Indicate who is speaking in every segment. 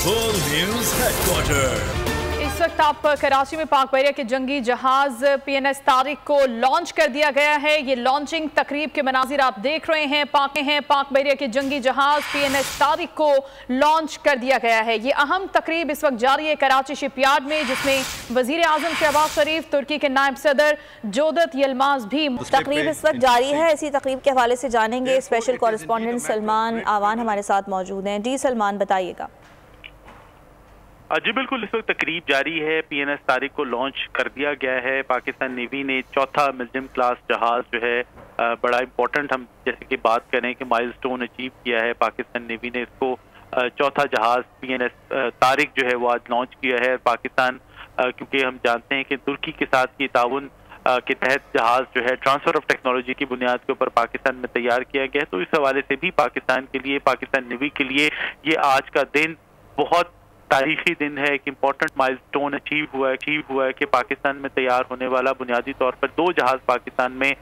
Speaker 1: World News Headquarters।
Speaker 2: इस वक्त आप कराची में पाक बहरिया के जंगी जहाज PNS तारिक को लॉन्च कर दिया गया है। ये लॉन्चिंग तकरीब के मनाजिर आप देख रहे हैं। पाक बहरिया के जंगी जहाज PNS तारिक को लॉन्च कर दिया गया है। ये अहम तकरीब इस वक्त जारी है कराची शिपयार्ड में, जिसमें वजीर आजम शहबाज शरीफ, तुर्की के नायब सदर जोदत यलमाज भी।
Speaker 3: तकरीब इस वक्त जारी है। इसी तकरीब के हवाले से जानेंगे स्पेशल कॉरेस्पॉन्डेंट सलमान आवान हमारे साथ मौजूद हैं। जी सलमान, बताइएगा।
Speaker 4: जी बिल्कुल, इस वक्त तकरीब जारी है। PNS तारिक को लॉन्च कर दिया गया है। पाकिस्तान नेवी ने चौथा मिल्जिम क्लास जहाज जो है बड़ा इंपॉर्टेंट, हम जैसे कि बात करें कि माइलस्टोन अचीव किया है। पाकिस्तान नेवी ने इसको चौथा जहाज PNS तारिक जो है वो आज लॉन्च किया है। पाकिस्तान क्योंकि हम जानते हैं कि तुर्की के साथ ये ताउन के तहत जहाज जो है ट्रांसफर ऑफ टेक्नोलॉजी की बुनियाद के ऊपर पाकिस्तान में तैयार किया गया है, तो इस हवाले से भी पाकिस्तान के लिए, पाकिस्तान नेवी के लिए ये आज का दिन बहुत तारीखी दिन है। एक इम्पॉर्टेंट माइलस्टोन अचीव हुआ है कि पाकिस्तान में तैयार होने वाला बुनियादी तौर पर 2 जहाज पाकिस्तान में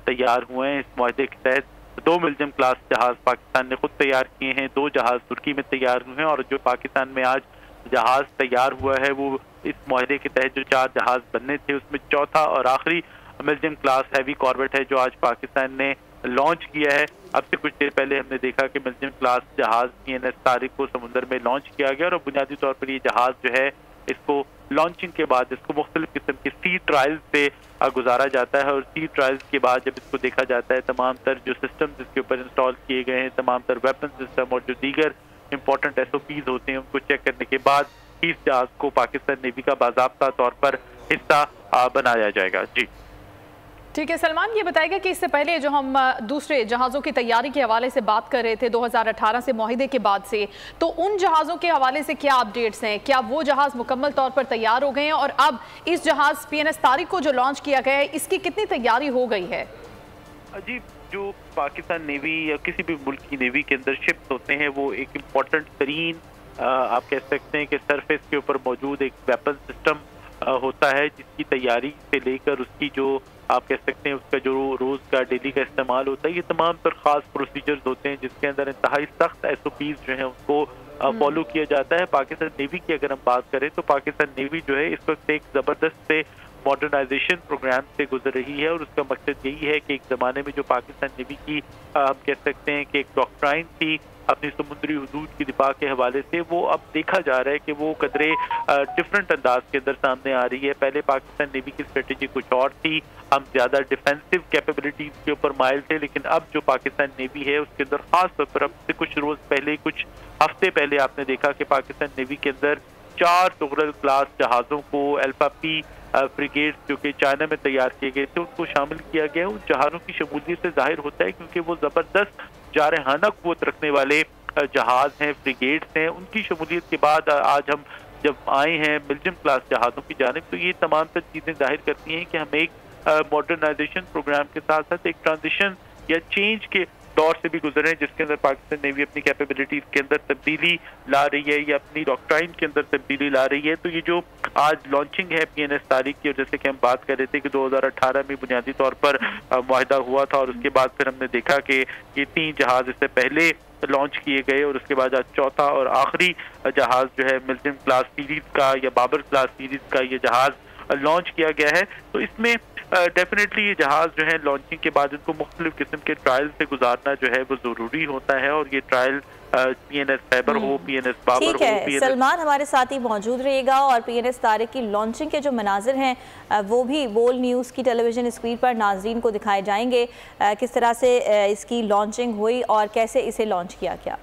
Speaker 4: तैयार हुए हैं। इस मुआहदे के तहत 2 मिल्जिम क्लास जहाज पाकिस्तान ने खुद तैयार किए हैं, 2 जहाज तुर्की में तैयार हुए हैं, और जो पाकिस्तान में आज जहाज तैयार हुआ है वो इस मुआहदे के तहत जो 4 जहाज बनने थे उसमें चौथा और आखिरी मिल्जिम क्लास हैवी कॉर्वेट है, जो आज पाकिस्तान ने लॉन्च किया है। अब से कुछ देर पहले हमने देखा कि मिल्जिम क्लास जहाज PNS तारिक को समुद्र में लॉन्च किया गया, और बुनियादी तौर पर ये जहाज जो है इसको लॉन्चिंग के बाद इसको मुख्तलिफ किस्म के सी ट्रायल्स से गुजारा जाता है, और सी ट्रायल्स के बाद जब इसको देखा जाता है तमाम तर जो सिस्टम्स इसके ऊपर इंस्टॉल किए गए हैं, तमाम तर वेपन सिस्टम और जो दीगर इंपॉर्टेंट SOPs होते हैं उनको चेक करने के बाद इस जहाज को पाकिस्तान नेवी का बाज़ाब्ता तौर पर हिस्सा बनाया जाएगा। जी
Speaker 2: ठीक है सलमान, ये बताएगा कि इससे पहले जो हम दूसरे जहाज़ों की तैयारी के हवाले से बात कर रहे थे 2018 से मुआहिदे के बाद से, तो उन जहाज़ों के हवाले से क्या अपडेट्स हैं? क्या वो जहाज़ मुकम्मल तौर पर तैयार हो गए हैं, और अब इस जहाज़ PNS तारिक को जो लॉन्च किया गया है इसकी कितनी तैयारी हो गई है?
Speaker 4: जी, जो पाकिस्तान नेवी या किसी भी मुल्क की नेवी के अंदर शिप्स होते हैं वो एक इम्पॉर्टेंट तरीन आप कह सकते हैं कि सरफेस के ऊपर मौजूद एक वेपन सिस्टम होता है, जिसकी तैयारी से लेकर उसकी जो आप कह सकते हैं उसका जो रोज़ का डेली का इस्तेमाल होता है, ये तमाम तर खास प्रोसीजर्स होते हैं जिसके अंदर इंतहाई सख्त SOPs जो हैं उसको फॉलो किया जाता है। पाकिस्तान नेवी की अगर हम बात करें तो पाकिस्तान नेवी जो है इस वक्त एक ज़बरदस्त से मॉडर्नाइजेशन प्रोग्राम से गुजर रही है, और उसका मकसद यही है कि एक ज़माने में जो पाकिस्तान नेवी की हम कह सकते हैं कि एक डॉक्ट्राइन थी अपनी समुद्री हदूद की दिफा के हवाले से, वो अब देखा जा रहा है कि वो कदरे डिफरेंट अंदाज के अंदर सामने आ रही है। पहले पाकिस्तान नेवी की स्ट्रेटेजी कुछ और थी, हम ज़्यादा डिफेंसिव कैपेबिलिटीज के ऊपर माइल थे, लेकिन अब जो पाकिस्तान नेवी है उसके अंदर खास तौर पर अब से कुछ रोज़ पहले, कुछ हफ्ते पहले आपने देखा कि पाकिस्तान नेवी के अंदर 4 तुगलक क्लास जहाज़ों को अल्फा P फ्रिगेट्स जो कि चाइना में तैयार किए गए थे उनको शामिल किया गया। उन जहाज़ों की शमूलियत से जाहिर होता है क्योंकि वो ज़बरदस्त जारहाना क़ुव्वत रखने वाले जहाज हैं, फ्रिगेट्स हैं। उनकी शमूलियत के बाद आज हम जब आए हैं मिल्जिम क्लास जहाज़ों की जानिब, तो ये तमाम तर चीज़ें जाहिर करती हैं कि हम एक मॉडर्नाइजेशन प्रोग्राम के साथ साथ एक ट्रांजिशन या चेंज के दौर से भी गुजरे हैं, जिसके अंदर पाकिस्तान नेवी अपनी कैपेबिलिटीज के अंदर तब्दीली ला रही है या अपनी डॉक्ट्राइन के अंदर तब्दीली ला रही है। तो ये जो आज लॉन्चिंग है PNS तारिक की, और जैसे कि हम बात कर रहे थे कि 2018 में बुनियादी तौर पर मुआहिदा हुआ था, और उसके बाद फिर हमने देखा कि ये 3 जहाज इससे पहले लॉन्च किए गए, और उसके बाद आज चौथा और आखिरी जहाज जो है मिल्जिम क्लास सीरीज का या बाबर क्लास सीरीज का ये जहाज लॉन्च किया गया है। तो इसमें डेफिनेटली ये जहाज जो है लॉन्चिंग के बाद इनको मुख्तलिफ किस्म के ट्रायल से गुजारना जो है वो ज़रूरी होता है, और ये ट्रायल PNS फैबर हो, PNS बाबर हो, PNS
Speaker 3: सलमान हमारे साथ ही मौजूद रहेगा, और PNS तारिक की लॉन्चिंग के जो मनाजिर हैं वो भी बोल न्यूज़ की टेलीविज़न स्क्रीन पर नाजरीन को दिखाए जाएंगे। किस तरह से इसकी लॉन्चिंग हुई और कैसे इसे लॉन्च किया गया।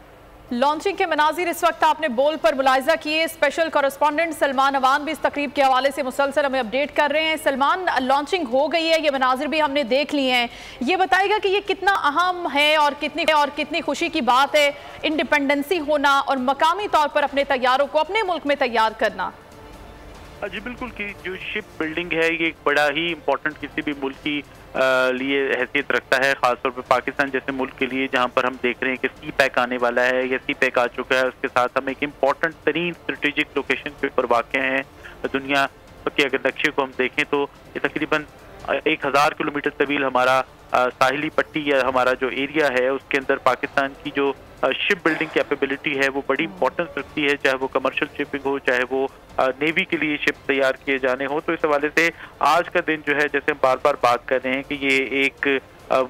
Speaker 2: लॉन्चिंग के मनाजिर इस वक्त आपने बोल पर मुलाहिजा किए। स्पेशल कॉरेस्पॉन्डेंट सलमान अवान भी इस तकरीब के हवाले से मुसलसल हमें अपडेट कर रहे हैं। सलमान, लॉन्चिंग हो गई है, ये मनाजिर भी हमने देख लिए हैं, ये बताएगा कि ये कितना अहम है और कितनी खुशी की बात है इंडिपेंडेंसी होना और मकामी तौर पर अपने तैयारों को अपने मुल्क में तैयार करना।
Speaker 4: जी बिल्कुल, कि जो शिप बिल्डिंग है ये एक बड़ा ही इम्पोर्टेंट किसी भी मुल्क की लिए हैसियत रखता है, खासतौर पर पाकिस्तान जैसे मुल्क के लिए जहाँ पर हम देख रहे हैं कि सी पैक आने वाला है या सी पैक आ चुका है। उसके साथ हम एक इम्पॉर्टेंट तरीन स्ट्रेटेजिक लोकेशन के ऊपर वाक़ हैं। दुनिया के अगर नक्शे को हम देखें तो ये तकरीबन 1000 किलोमीटर तवील हमारा साहिली पट्टी या हमारा जो एरिया है उसके अंदर पाकिस्तान की जो शिप बिल्डिंग कैपेबिलिटी है वो बड़ी इंपॉर्टेंस रखती है, चाहे वो कमर्शियल शिपिंग हो, चाहे वो नेवी के लिए शिप तैयार किए जाने हो। तो इस हवाले से आज का दिन जो है, जैसे हम बार बार बात कर रहे हैं कि ये एक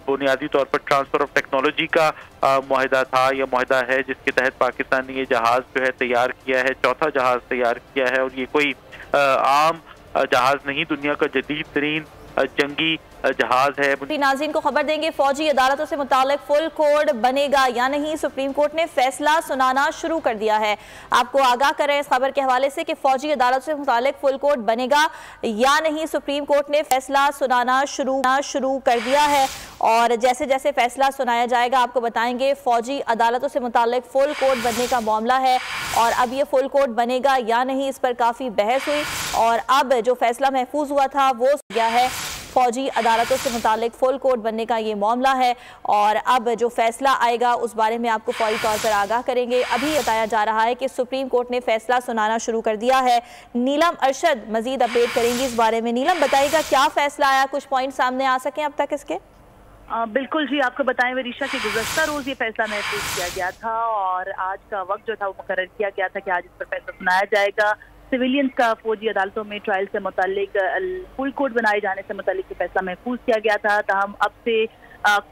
Speaker 4: बुनियादी तौर पर ट्रांसफर ऑफ टेक्नोलॉजी का मुआहिदा था या मुआहिदा है, जिसके तहत पाकिस्तान ने ये जहाज जो है तैयार किया है, चौथा जहाज तैयार किया है। और ये कोई आम जहाज नहीं, दुनिया का जदीद तरीन जंगी जहाज है।
Speaker 3: नाज़रीन को खबर देंगे, फौजी अदालतों से मुतालिक फुल कोड बनेगा या नहीं, सुप्रीम कोर्ट ने फैसला सुनाना शुरू कर दिया है। आपको आगाह कर रहे हैं इस खबर के हवाले से कि फौजी अदालतों से मुतालिक फुल कोड बनेगा या नहीं, सुप्रीम कोर्ट ने फैसला सुनाना शुरू कर दिया है। और जैसे जैसे फैसला सुनाया जाएगा आपको बताएंगे। फौजी अदालतों से मुतालिक फुल कोड बनने का मामला है और अब ये फुल कोड बनेगा या नहीं, इस पर काफ़ी बहस हुई और अब जो फैसला महफूज हुआ था वो गया है। फौजी अदालतों से मुतालिक फुल कोड बनने का ये मामला है और अब जो फैसला आएगा उस बारे में आपको फौरी तौर पर आगाह करेंगे। अभी बताया जा रहा है कि सुप्रीम कोर्ट ने फैसला सुनाना शुरू कर दिया है। नीलम अरशद मजीद अपडेट करेंगी इस बारे में। नीलम, बताइएगा क्या फैसला आया, कुछ पॉइंट सामने आ सकें अब तक इसके?
Speaker 5: बिल्कुल जी, आपको बताएं वरीशा कि गुज़श्ता रोज़ ये फैसला महसूस किया गया था और आज का वक्त जो था वो मुकर्रर किया गया था कि आज इस पर फैसला सुनाया जाएगा। सिविलियंस का फौजी अदालतों में ट्रायल से मुतालिक फुल कोड बनाए जाने से मुतालिक फैसला महफूज किया गया था। ताहम अब से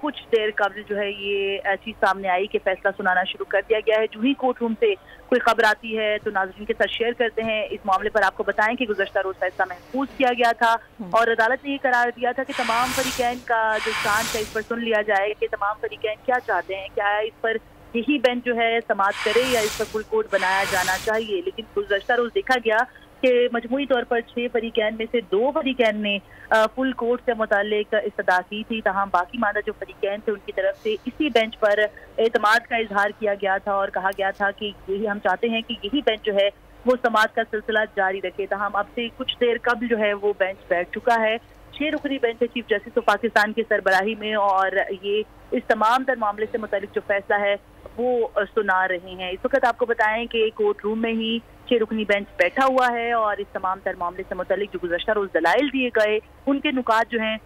Speaker 5: कुछ देर कबल जो है ये चीज़ सामने आई कि फैसला सुनाना शुरू कर दिया गया है। जो ही कोर्ट रूम से कोई खबर आती है तो नाज़रीन के साथ शेयर करते हैं। इस मामले पर आपको बताएं कि गुज़श्ता रोज़ फैसला महफूज किया गया था और अदालत ने ये करार दिया था कि तमाम फरीकैन का जो चांस है इस पर सुन लिया जाए कि तमाम फरीकैन क्या चाहते हैं, क्या इस पर यही बेंच जो है समाअत करे या इस पर फुल कोड बनाया जाना चाहिए। लेकिन गुज़श्ता रोज़ देखा गया कि मजमूई तौर पर 6 फरीकैन में से 2 फरीकैन ने फुल कोड से मुतालिक इस्तदा की थी। तमाम बाकी मादा जो फरीकैन थे उनकी तरफ से इसी बेंच पर एतमाद का इजहार किया गया था और कहा गया था कि यही हम चाहते हैं कि यही बेंच जो है वो समाअत का सिलसिला जारी रखे। तमाम अब से कुछ देर कबल जो है वो बेंच बैठ चुका है। 6 रुकनी बेंच है चीफ जस्टिस ऑफ पाकिस्तान की सरबराही में और ये इस तमाम तर मामले से मुतालिक जो फैसला है वो सुना रहे हैं। इस वक्त आपको बताएं कि कोर्ट रूम में ही 6 रुकनी बेंच बैठा हुआ है और इस तमाम तर मामले से मुतालिक जो गुज़श्ता रोज़ दलाइल दिए गए उनके नुकात जो हैं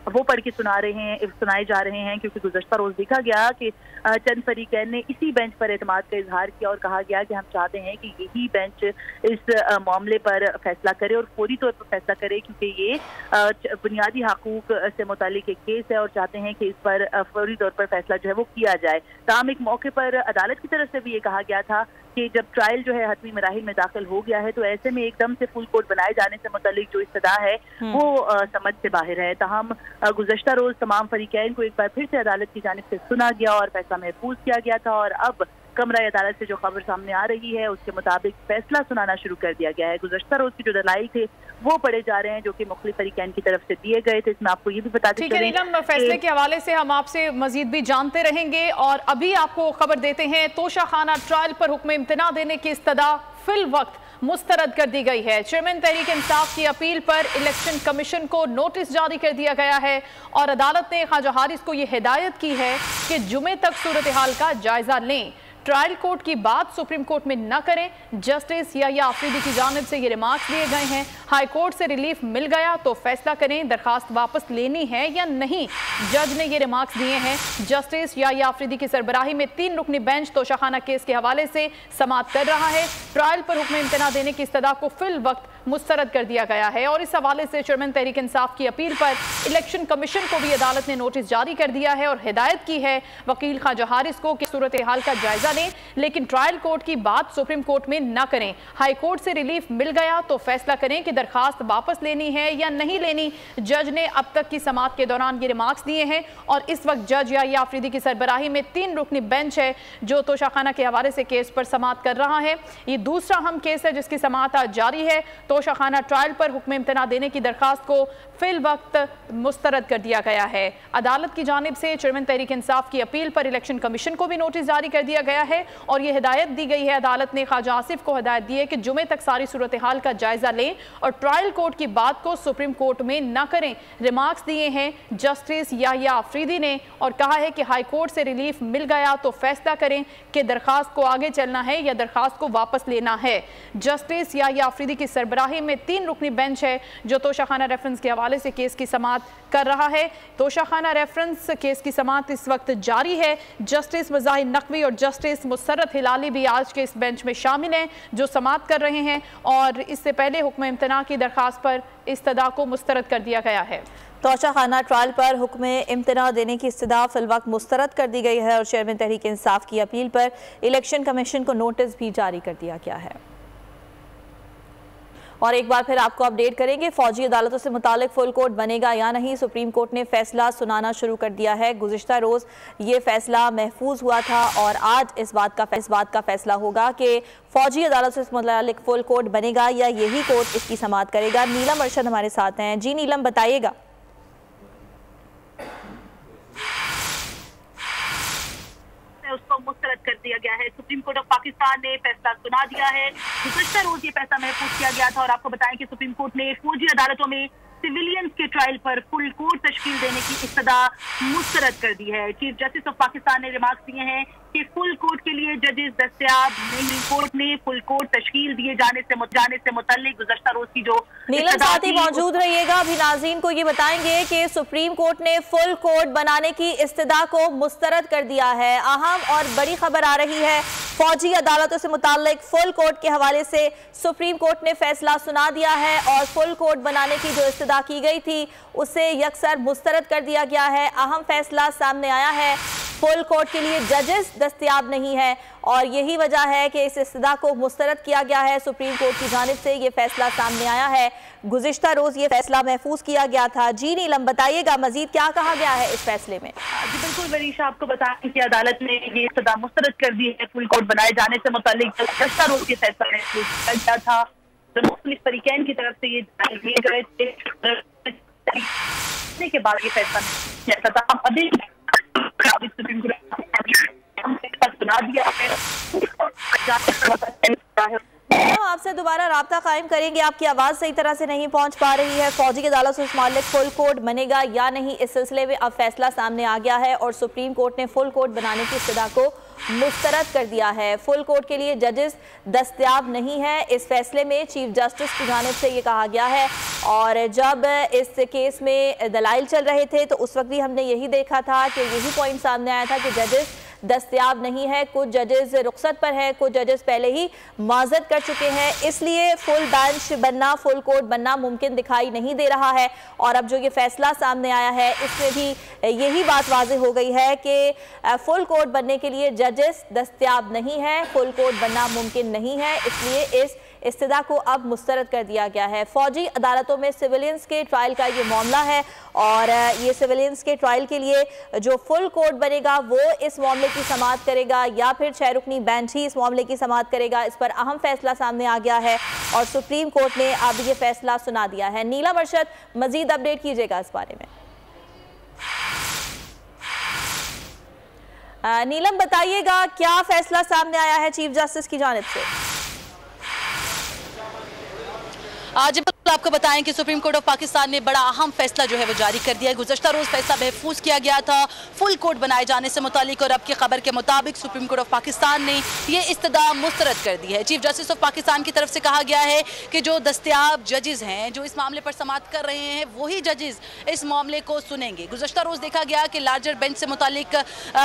Speaker 5: वो पढ़ के सुनाए जा रहे हैं। क्योंकि गुज़श्ता रोज़ देखा गया कि चंद फरीकैन ने इसी बेंच पर एतमाद का इजहार किया और कहा गया कि हम चाहते हैं कि यही बेंच इस मामले पर फैसला करे और फौरी तौर पर फैसला करे, क्योंकि ये बुनियादी हकूक से मुतालिक एक केस है और चाहते हैं कि इस पर फौरी तौर पर फैसला जो है वो किया जाए। ताहम एक मौके पर अदालत की तरफ से भी ये कहा गया था कि जब ट्रायल जो है हतमी मराहिल में दाखिल हो गया है तो ऐसे में एकदम से फुल कोड बनाए जाने से मुतालिक जो इस्तदा है वो समझ से बाहर है। ताहम गुज़श्ता रोज तमाम फरीकैन को एक बार फिर से अदालत की जानिब से सुना गया और फैसला महफूज किया गया था और अब कमरा अदालत से जो खबर सामने आ रही है उसके मुताबिक फैसला सुनाना शुरू कर दिया गया है। गुज़श्ता रोज की जो दलाइल थे वो पढ़े जा रहे हैं जो कि मुख्तलिफ फरीकैन की तरफ से दिए गए थे। इसमें आपको ये भी बताते चलें
Speaker 2: नीलम, फैसले के हवाले से हम आपसे मजीद भी जानते रहेंगे और अभी आपको खबर देते हैं तोशाखाना ट्रायल पर हुक्म इम्तना देने की इस्तदा फिल वक्त मुस्तरद कर दी गई है। चेयरमैन तहरीक इंसाफ की अपील पर इलेक्शन कमीशन को नोटिस जारी कर दिया गया है और अदालत ने ख्वाजा हारिस को यह हिदायत की है कि जुमे तक सूरत हाल का जायजा लें। ट्रायल कोर्ट की बात सुप्रीम कोर्ट में न करें। जस्टिस याह्या आफरीदी की जानिब से ये रिमार्क्स दिए गए हैं। हाई कोर्ट से रिलीफ मिल गया तो फैसला करें दरखास्त वापस लेनी है या नहीं। जज ने ये रिमार्क्स दिए हैं। जस्टिस याह्या आफरीदी की सरबराही में 3 रुकनी बेंच तोशाखाना केस के हवाले से समाअत कर रहा है। ट्रायल पर हुक्म इम्तना देने की इस्तदा को फिल वक्त मुस्तरद कर दिया गया है और इस हवाले से चेयरमैन तहरीक इंसाफ की अपील पर इलेक्शन कमीशन को भी अदालत ने नोटिस जारी कर दिया है और हिदायत की है वकील ख्वाजा हारिस को कि सूरत हाल का जायजा लें, लेकिन ट्रायल कोर्ट की बात सुप्रीम कोर्ट में न करें। हाई कोर्ट से रिलीफ मिल गया तो फैसला करें कि दरखास्त वापस लेनी है या नहीं लेनी। जज ने अब तक की समाअत के दौरान ये रिमार्क्स दिए हैं और इस वक्त जज याह्या आफरीदी की सरबराही में 3 रुकनी बेंच है जो तोशाखाना के हवाले से केस पर समाअत कर रहा है। ये दूसरा अहम केस है जिसकी समाअत आज जारी है। तोशाखाना ट्रायल पर हुक्म इम्तना देने की दरखास्त को फिल वक्त मुस्तरद कर दिया गया है। अदालत की जानिब से चेयरमैन तहरीक इंसाफ की अपील पर इलेक्शन कमीशन को भी नोटिस जारी कर दिया गया है और यह हिदायत दी गई है। अदालत ने ख्वाजा आसिफ को हिदायत दी है कि जुमे तक सारी सूरत हाल का जायजा लें और ट्रायल कोर्ट की बात को सुप्रीम कोर्ट में न करें। रिमार्क्स दिए हैं जस्टिस याह्या आफरीदी ने और कहा है कि हाई कोर्ट से रिलीफ मिल गया तो फैसला करें कि दरखास्त को आगे चलना है या दरखास्त को वापस लेना है। जस्टिस याह्या आफरीदी की सरबराही इब्राहिम में 3 रुकनी बेंच है जो तोशाखाना रेफरेंस के हवाले से केस की समाअत कर रहा है। तोशाखाना रेफरेंस केस की समाअत इस वक्त जारी है। जस्टिस मज़ाहिर नकवी और जस्टिस मुसर्रत हिलाली भी आज के इस बेंच में शामिल हैं जो समाअत कर रहे हैं, और इससे पहले हुक्म इम्तना की दरख्वास्त पर इस्तदा को मुस्तरद कर दिया गया है।
Speaker 3: तोशाखाना ट्रायल पर हुक्म इम्तना देने की इस्तदा फिलवक्त मुस्तरद कर दी गई है और चेयरमैन तहरीक इंसाफ की अपील पर इलेक्शन कमीशन को नोटिस भी जारी कर दिया गया है। और एक बार फिर आपको अपडेट करेंगे, फौजी अदालतों से मुतालिक फुल कोर्ट बनेगा या नहीं, सुप्रीम कोर्ट ने फैसला सुनाना शुरू कर दिया है। गुज़िश्ता रोज़ ये फैसला महफूज हुआ था और आज इस बात का फैसला होगा कि फौजी अदालतों से मुतालिक फुल कोर्ट बनेगा या यही कोर्ट इसकी समाअत करेगा। नीलम अरशद हमारे साथ हैं। जी नीलम, बताइएगा।
Speaker 5: उसको मुस्तरद कर दिया गया है। सुप्रीम कोर्ट ऑफ पाकिस्तान ने फैसला सुना दिया है। गुज़श्ता रोज ये फैसला महफूज किया गया था और आपको बताएं कि सुप्रीम कोर्ट ने फौजी अदालतों में सिविलियंस के ट्रायल पर फुल कोर्ट तश्कील देने की इस्तदा मुस्तरद कर दी है। चीफ जस्टिस ऑफ पाकिस्तान ने रिमार्क्स दिए हैं कि फुल कोर्ट के लिए जजेस दस्तयाब नहीं। कोर्ट ने फुल कोर्ट तश्कील दिए जाने से मुतल्लिक गुज़श्ता रोज की जो
Speaker 3: नीलम साथ ही मौजूद रहिएगा। अभी नाज़रीन को ये बताएंगे कि सुप्रीम कोर्ट ने फुल कोर्ट बनाने की इस्तदा को मुस्तरद कर दिया है। अहम और बड़ी खबर आ रही है, फौजी अदालतों से मुताल्लिक फुल कोर्ट के हवाले से सुप्रीम कोर्ट ने फैसला सुना दिया है और फुल कोर्ट बनाने की जो इस्तदा की गई थी उसे यकसर मुस्तरद कर दिया गया है। अहम फैसला सामने आया है, फुल कोर्ट के लिए जजेस दस्तयाब नहीं है और यही वजह है कि इस इस्तदा को मुस्तरद किया गया है। सुप्रीम कोर्ट की जानिब से ये फैसला सामने आया है। गुज़िश्ता रोज ये फैसला महफूज किया गया था। जी नीलम, बताइएगा मजीद क्या कहा गया है इस फैसले में।
Speaker 5: जी बिल्कुल वरीशा, आपको बताएं कि अदालत ने ये इस्तदा मुस्तरद कर दी है। फुल कोर्ट बनाए जाने से मुताल्लिक गुज़श्ता रोज ये फैसला महफूज किया गया था। मुख्तलिफ तरीक़ैन की तरफ से ये दिए गए थे के बाद ये फैसला किया था। हम अभी सुप्रीम कोर्ट सुना दिया है।
Speaker 3: आपसे दोबारा राब्ता कायम करेंगे, आपकी आवाज़ सही तरह से नहीं पहुंच पा रही है। फौजी अदालत से मुताल्लिक फुल कोर्ट बनेगा या नहीं, इस सिलसिले में अब फैसला सामने आ गया है और सुप्रीम कोर्ट ने फुल कोर्ट बनाने की इस्तदा को मुस्तरद कर दिया है। फुल कोर्ट के लिए जजेस दस्तयाब नहीं है। इस फैसले में चीफ जस्टिस की जानिब से ये कहा गया है और जब इस केस में दलाइल चल रहे थे तो उस वक्त भी हमने यही देखा था कि यही पॉइंट सामने आया था कि जजेस दस्तयाब नहीं है। कुछ जजेस रुखसत पर है, कुछ जजेस पहले ही माजरत कर चुके हैं, इसलिए फुल बेंच बनना, फुल कोर्ट बनना मुमकिन दिखाई नहीं दे रहा है। और अब जो ये फैसला सामने आया है इसमें भी यही बात वाज़ेह हो गई है कि फुल कोर्ट बनने के लिए जजेस दस्तयाब नहीं है, फुल कोर्ट बनना मुमकिन नहीं है, इसलिए इस इस्तदा को अब मुस्तरद कर दिया गया है। फौजी अदालतों में सिविलियंस के ट्रायल का ये मामला है और ये सिविलियंस के ट्रायल के लिए जो फुल कोर्ट बनेगा वो इस मामले की समाअत करेगा या फिर 6 रुकनी बेंच ही इस मामले की समाअत करेगा। इस पर अहम फैसला सामने आ गया है और सुप्रीम कोर्ट ने अब ये फैसला सुना दिया है। नीलम अरशद, मजीद अपडेट कीजिएगा इस बारे में। नीलम, बताइएगा क्या फैसला सामने आया है चीफ जस्टिस की जानिब से।
Speaker 6: आज आपको बताएं कि सुप्रीम कोर्ट ऑफ पाकिस्तान ने बड़ा अहम फैसला जो है वो जारी कर दिया है। गुज़श्ता रोज फैसला महफूज किया गया था फुल कोर्ट बनाए जाने से मुतालिक और अब की खबर के मुताबिक सुप्रीम कोर्ट ऑफ पाकिस्तान ने ये इस्तदा मुस्तरद कर दी है। चीफ जस्टिस ऑफ पाकिस्तान की तरफ से कहा गया है कि जो दस्तयाब जजेस हैं जो इस मामले पर समाअत कर रहे हैं वही जजेस इस मामले को सुनेंगे। गुज़श्ता रोज देखा गया कि लार्जर बेंच से मुतालिक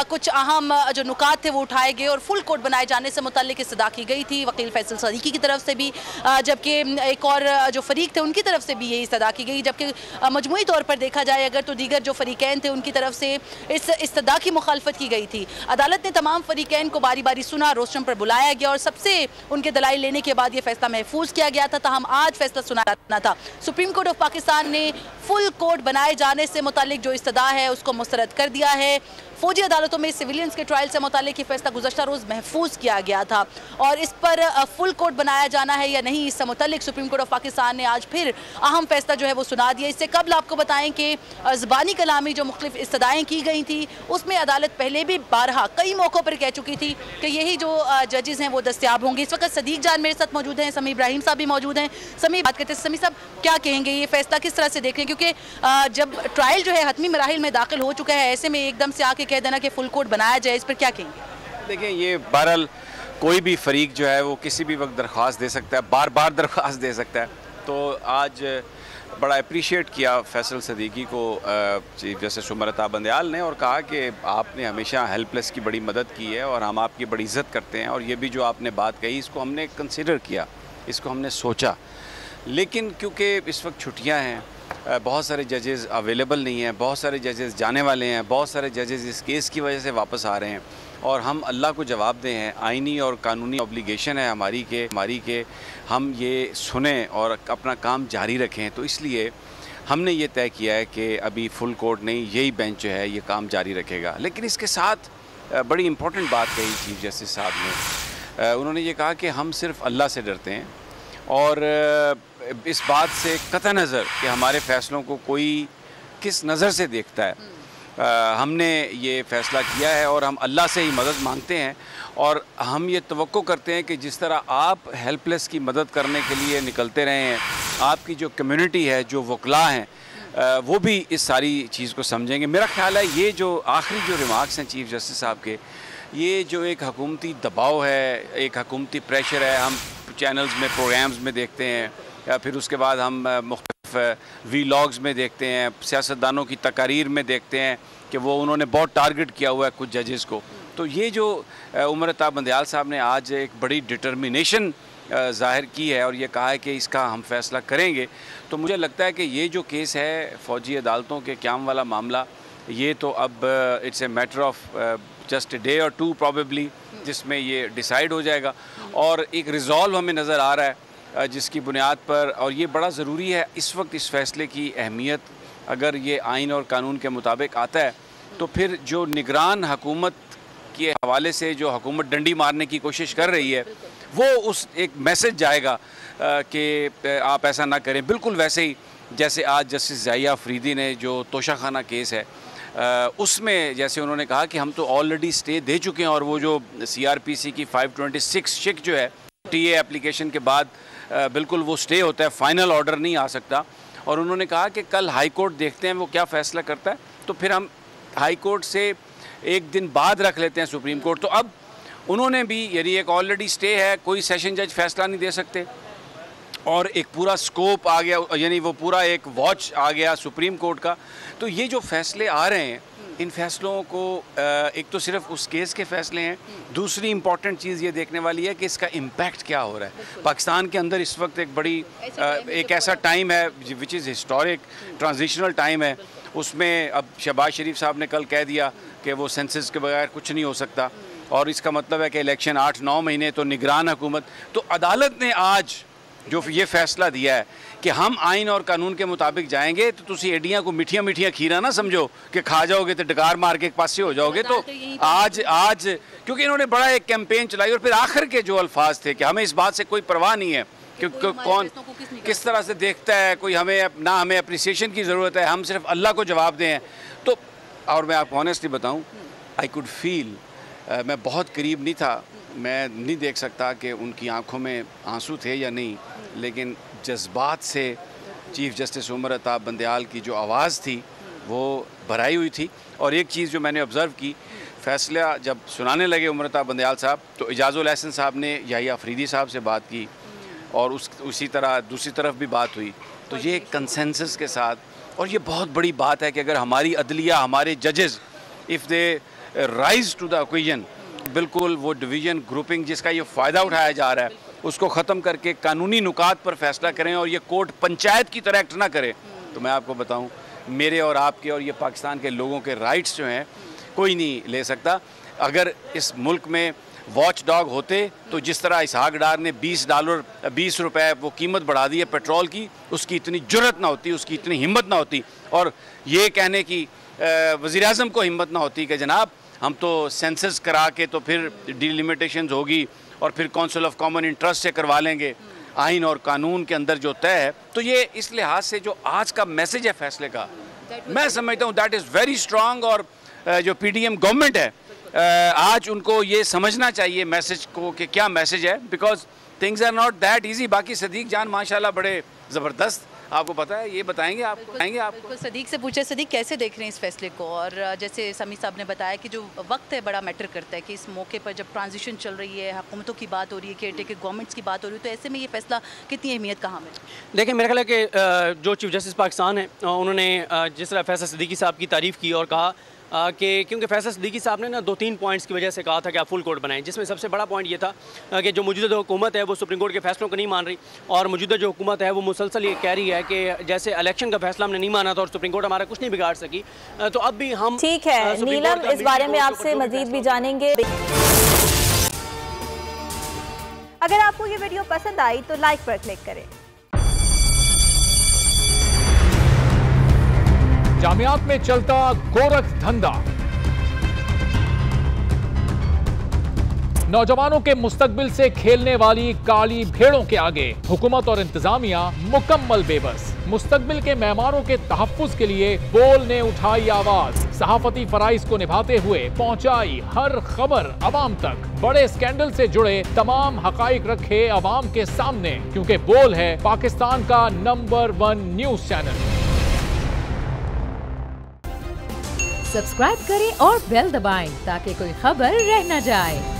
Speaker 6: कुछ अहम जो नुकात थे वो उठाए गए और फुल कोर्ट बनाए जाने से मुतालिक इस्तदा की गई थी वकील फैसल सदीकी की तरफ से भी, जबकि एक और जो फरीक थे उनकी तरफ से भी यही इस्तदा की गई, जबकि मजमूई तौर पर देखा जाए अगर तो दीगर जो फरीकैन थे उनकी तरफ से इस इस्तदा की मुखालफत की गई थी। अदालत ने तमाम फरीकैन को बारी बारी सुना, रोस्टम पर बुलाया गया और सबसे उनके दलाइल लेने के बाद ये फैसला महफूज किया गया था। ताहम आज फैसला सुनाना था। सुप्रीम कोर्ट ऑफ पाकिस्तान ने फुल कोर्ट बनाए जाने से मुतालिक जो इस्तदा है उसको मुस्तरद कर दिया है। फौजी अदालतों में सिविलियंस के ट्रायल से मुतालिक फैसला गुज़श्ता रोज़ महफूज किया गया था और इस पर फुल कोर्ट बनाया जाना है या नहीं इससे मुतालिक सुप्रीम कोर्ट ऑफ पाकिस्तान ने आज फिर अहम फैसला जो है वो सुना दिया। इससे कबल आपको बताएं कि ज़बानी कलामी जो मुख्तलिफ इस्तदाएँ की गई थी उसमें अदालत पहले भी बारहा कई मौक़ों पर कह चुकी थी कि यही जो जजेस हैं वो दस्तयाब होंगे। इस वक्त सदीक जान मेरे साथ मौजूद हैं, समी इब्राहिम साहब भी मौजूद हैं। समी बात करते हैं, समी साहब क्या कहेंगे ये फैसला किस तरह से देख रहे हैं, क्योंकि जब ट्रायल जो है हतमी मराहिल में दाखिल हो चुका है ऐसे में एकदम से आके कह देना कि फुल कोर्ट बनाया जाए, इस पर क्या कहेंगे?
Speaker 7: देखिए ये बहरहाल कोई भी फरीक जो है वो किसी भी वक्त दरख्वास्त दे सकता है, बार बार दरख्वास्त दे सकता है। तो आज बड़ा अप्रिशिएट किया फैसल सदीकी को चीफ जस्टिस उमर अता बंदयाल ने, और कहा कि आपने हमेशा हेल्पलेस की बड़ी मदद की है और हम आपकी बड़ी इज़्ज़त करते हैं, और ये भी जो आपने बात कही इसको हमने कंसिडर किया, इसको हमने सोचा। लेकिन क्योंकि इस वक्त छुट्टियां हैं, बहुत सारे जजेस अवेलेबल नहीं हैं, बहुत सारे जजेस जाने वाले हैं, बहुत सारे जजेस इस केस की वजह से वापस आ रहे हैं, और हम अल्लाह को जवाब दें हैं, आइनी और कानूनी ऑब्लिगेशन है हमारी के हम ये सुने और अपना काम जारी रखें। तो इसलिए हमने ये तय किया है कि अभी फुल कोर्ट नहीं, यही बेंच जो है ये काम जारी रखेगा। लेकिन इसके साथ बड़ी इम्पोर्टेंट बात कही चीफ जस्टिस साहब ने, उन्होंने ये कहा कि हम सिर्फ अल्लाह से डरते हैं, और इस बात से कतई नज़र कि हमारे फ़ैसलों को कोई किस नज़र से देखता है, हमने ये फ़ैसला किया है और हम अल्लाह से ही मदद मांगते हैं। और हम ये तवक्को करते हैं कि जिस तरह आप हेल्पलेस की मदद करने के लिए निकलते रहे हैं, आपकी जो कम्युनिटी है, जो वकला हैं, वो भी इस सारी चीज़ को समझेंगे। मेरा ख्याल है ये जो आखिरी जो रिमार्क्स हैं चीफ जस्टिस साहब के, ये जो एक हुकूमती दबाव है, एक हुकूमती प्रेशर है, हम चैनल्स में प्रोग्राम्स में देखते हैं, या फिर उसके बाद हम मुख्तलिफ वीलॉग्स में देखते हैं, सियासतदानों की तकारीर में देखते हैं कि वो उन्होंने बहुत टारगेट किया हुआ है कुछ जजेस को। तो ये जो उमर अता बंदयाल साहब ने आज एक बड़ी डिटर्मिनेशन ज़ाहिर की है और ये कहा है कि इसका हम फैसला करेंगे, तो मुझे लगता है कि ये जो केस है फ़ौजी अदालतों के क़याम वाला मामला, ये तो अब it's a matter of just a day और टू प्रॉबेबली जिसमें ये डिसाइड हो जाएगा, और एक रिज़ॉल्व हमें नज़र आ रहा है जिसकी बुनियाद पर, और ये बड़ा ज़रूरी है इस वक्त इस फ़ैसले की अहमियत, अगर ये आइन और कानून के मुताबिक आता है तो फिर जो निगरान हुकूमत के हवाले से जो हुकूमत डंडी मारने की कोशिश कर रही है, वो उस एक मैसेज जाएगा कि आप ऐसा ना करें। बिल्कुल वैसे ही जैसे आज जस्टिस ज़ाहिया अफरीदी ने जो तोशाखाना केस है उसमें जैसे उन्होंने कहा कि हम तो ऑलरेडी स्टे दे चुके हैं, और वो जो CRPC की 526 शिक जो है TA एप्लीकेशन के बाद बिल्कुल वो स्टे होता है, फ़ाइनल ऑर्डर नहीं आ सकता। और उन्होंने कहा कि कल हाई कोर्ट देखते हैं वो क्या फ़ैसला करता है, तो फिर हम हाई कोर्ट से एक दिन बाद रख लेते हैं सुप्रीम कोर्ट। तो अब उन्होंने भी, यानी एक ऑलरेडी स्टे है, कोई सेशन जज फैसला नहीं दे सकते, और एक पूरा स्कोप आ गया, यानी वो पूरा एक वॉच आ गया सुप्रीम कोर्ट का। तो ये जो फैसले आ रहे हैं, इन फैसलों को एक तो सिर्फ उस केस के फैसले हैं, दूसरी इंपॉर्टेंट चीज़ ये देखने वाली है कि इसका इम्पैक्ट क्या हो रहा है पाकिस्तान के अंदर। इस वक्त एक बड़ी एक ऐसा टाइम है which is historic, transitional time है, उसमें अब शहबाज शरीफ साहब ने कल कह दिया कि वो सेंसस के बगैर कुछ नहीं हो सकता, और इसका मतलब है कि इलेक्शन 8-9 महीने, तो निगरान हुकूमत। तो अदालत ने आज जो ये फैसला दिया है कि हम आइन और कानून के मुताबिक जाएंगे, तो तुसी एडियाँ को मिठिया मिठिया खीरा ना समझो कि खा जाओगे तो डकार मार के एक पासे हो जाओगे। तो आज क्योंकि इन्होंने बड़ा एक कैंपेन चलाई, और फिर आखिर के जो अल्फाज थे कि हमें इस बात से कोई परवाह नहीं है कि कौन किस तरह से देखता है, कोई हमें ना, हमें अप्रिसिएशन की ज़रूरत है, हम सिर्फ अल्लाह को जवाब दें। तो और मैं आपको ऑनेस्टली बताऊँ, आई कुड फील, मैं बहुत करीब नहीं था, मैं नहीं देख सकता कि उनकी आंखों में आंसू थे या नहीं, लेकिन जज्बात से चीफ जस्टिस उमर अता बंदयाल की जो आवाज़ थी वो भराई हुई थी। और एक चीज़ जो मैंने ऑब्ज़र्व की, फ़ैसला जब सुनाने लगे उमर अता बंदयाल साहब, तो इजाज़ुल एहसन साहब ने याहिया अफरीदी साहब से बात की, और उसी तरह दूसरी तरफ भी बात हुई। तो ये कंसेंसस के साथ, और ये बहुत बड़ी बात है कि अगर हमारी अदलिया, हमारे जजेस, if they rise to the occasion, बिल्कुल वो डिवीज़न ग्रुपिंग जिसका ये फ़ायदा उठाया जा रहा है उसको ख़त्म करके कानूनी नुकात पर फैसला करें, और ये कोर्ट पंचायत की तरह एक्ट ना करे, तो मैं आपको बताऊं, मेरे और आपके और ये पाकिस्तान के लोगों के राइट्स जो हैं कोई नहीं ले सकता। अगर इस मुल्क में वॉच डॉग होते, तो जिस तरह इसहाक डार ने $20 रुपए वो कीमत बढ़ा दी है पेट्रोल की, उसकी इतनी जुर्रत ना होती, उसकी इतनी हिम्मत ना होती, और ये कहने की वज़ीर-ए-आज़म को हिम्मत ना होती कि जनाब हम तो सेंसस करा के तो फिर डिलिमिटेशंस होगी और फिर काउंसिल ऑफ कॉमन इंटरेस्ट से करवा लेंगे, आइन और कानून के अंदर जो तय है। तो ये इस लिहाज से जो आज का मैसेज है फैसले का, मैं समझता हूँ दैट इज़ वेरी स्ट्रॉन्ग, और जो PDM गवर्नमेंट है आज उनको ये समझना चाहिए मैसेज को कि क्या मैसेज है, because things are not that easy. बाकी सदीक जान माशाल्लाह बड़े ज़बरदस्त
Speaker 8: आपको पता है, ये बताएंगे आपको।
Speaker 6: सदीक से पूछे, सदीक कैसे देख रहे हैं इस फैसले को? और जैसे समी साहब ने बताया कि जो वक्त है बड़ा मैटर करता है, कि इस मौके पर जब ट्रांजिशन चल रही है, हुकूमतों की बात हो रही है, केयरटेकर गवर्नमेंट्स की बात हो रही है, तो ऐसे में ये फैसला कितनी अहमियत कहाँ में?
Speaker 9: देखिए, मेरा ख्याल है कि जो चीफ जस्टिस पाकिस्तान है उन्होंने जिस तरह फैसल सिद्दीकी साहब की तारीफ़ की और कहा कि क्योंकि फैसल सिद्दीकी साहब ने ना 2-3 पॉइंट्स की वजह से कहा था कि आप फुल कोर्ट बनाएं, जिसमें सबसे बड़ा पॉइंट ये था कि जो मौजूदा हुकूमत है वो सुप्रीम कोर्ट के फैसलों को नहीं मान रही, और मौजूदा जो हुकूमत है वो मुसलसल ये कह रही है कि जैसे इलेक्शन का फैसला हमने नहीं माना था और सुप्रीम कोर्ट हमारा कुछ नहीं बिगाड़ सकी, तो अब भी हम
Speaker 3: ठीक है नीलम, इस बारे में आपसे मजीद भी जानेंगे। अगर आपको ये वीडियो पसंद आई तो लाइक पर क्लिक करें।
Speaker 10: जामियात में चलता गोरख धंधा, नौजवानों के मुस्तकबिल से खेलने वाली काली भेड़ों के आगे हुकूमत और इंतजामिया मुकम्मल बेबस। मुस्तकबिल के मेहमानों के तहफ्फुज के लिए बोल ने उठाई आवाज, सहाफती फराइज को निभाते हुए पहुंचाई हर खबर अवाम तक, बड़े स्कैंडल से जुड़े तमाम हकाइक रखे अवाम के सामने, क्योंकि बोल है पाकिस्तान का नंबर 1 न्यूज चैनल।
Speaker 11: सब्सक्राइब करें और बेल दबाएं ताकि कोई खबर रह न जाए।